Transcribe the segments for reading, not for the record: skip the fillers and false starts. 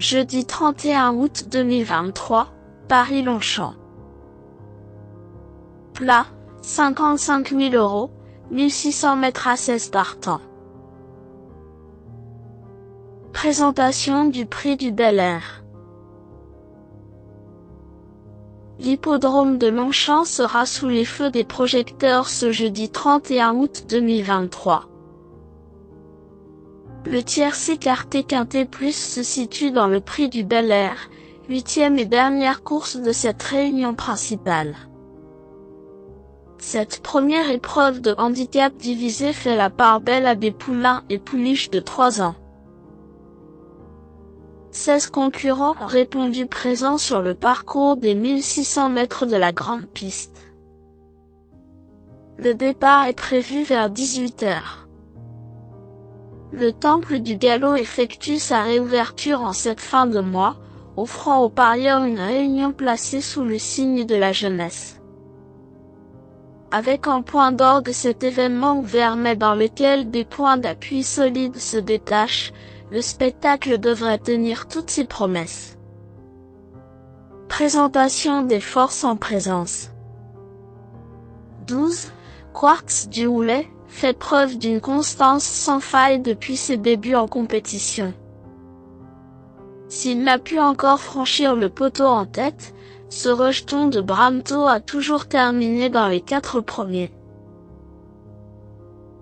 Jeudi 31 août 2023, Paris-Longchamp. Plat, 55 000 €, 1600 mètres à 16 tartans. Présentation du prix du Bel-Air. L'hippodrome de Longchamp sera sous les feux des projecteurs ce jeudi 31 août 2023. Le tiercé écarté quintet plus se situe dans le prix du Bel-Air, 8e et dernière course de cette réunion principale. Cette première épreuve de handicap divisé fait la part belle à des poulains et pouliches de 3 ans. 16 concurrents ont répondu présents sur le parcours des 1600 mètres de la grande piste. Le départ est prévu vers 18 h. Le Temple du Galop effectue sa réouverture en cette fin de mois, offrant aux parieurs une réunion placée sous le signe de la jeunesse. Avec en point d'orgue cet événement ouvert mais dans lequel des points d'appui solides se détachent, le spectacle devrait tenir toutes ses promesses. Présentation des forces en présence. 12. Quartz du Houlet fait preuve d'une constance sans faille depuis ses débuts en compétition. S'il n'a pu encore franchir le poteau en tête, ce rejeton de Bramto a toujours terminé dans les 4 premiers.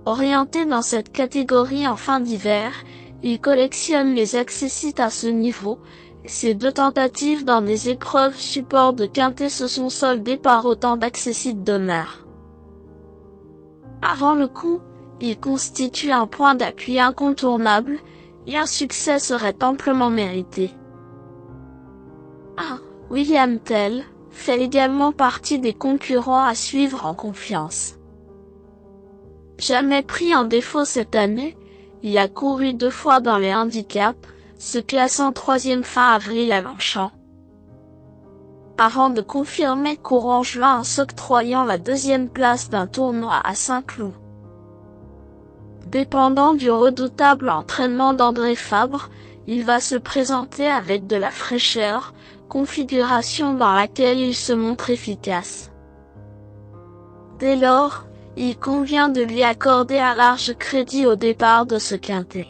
Orienté dans cette catégorie en fin d'hiver, il collectionne les accessites à ce niveau, et ses 2 tentatives dans des épreuves support de quintet se sont soldées par autant d'accessites d'honneur. Avant le coup, il constitue un point d'appui incontournable, et un succès serait amplement mérité. 1. William Tell fait également partie des concurrents à suivre en confiance. Jamais pris en défaut cette année, il a couru 2 fois dans les handicaps, se classant 3e fin avril à Longchamp. Avant de confirmer courant juin en s'octroyant la 2e place d'un tournoi à Saint-Cloud. Dépendant du redoutable entraînement d'André Fabre, il va se présenter avec de la fraîcheur, configuration dans laquelle il se montre efficace. Dès lors, il convient de lui accorder un large crédit au départ de ce quintet.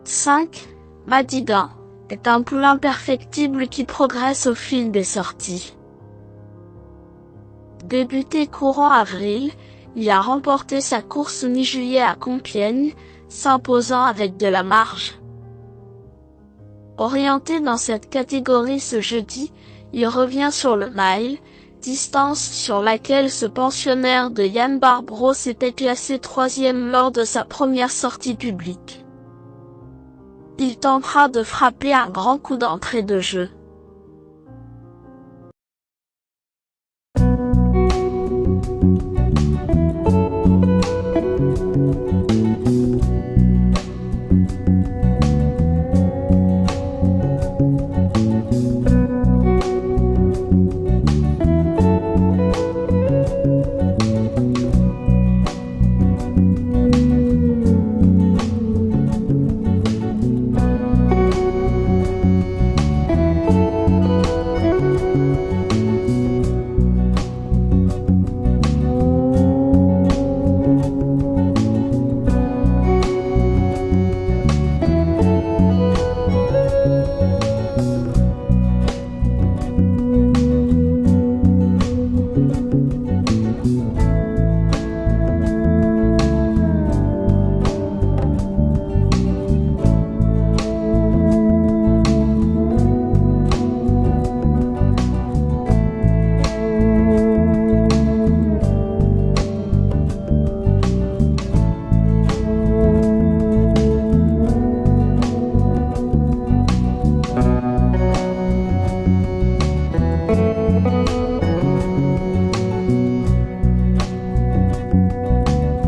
5. Madigan est un poulain perfectible qui progresse au fil des sorties. Débuté courant avril, il a remporté sa course mi-juillet à Compiègne, s'imposant avec de la marge. Orienté dans cette catégorie ce jeudi, il revient sur le mile, distance sur laquelle ce pensionnaire de Yann Barbro s'était classé 3e lors de sa première sortie publique. Il tentera de frapper un grand coup d'entrée de jeu.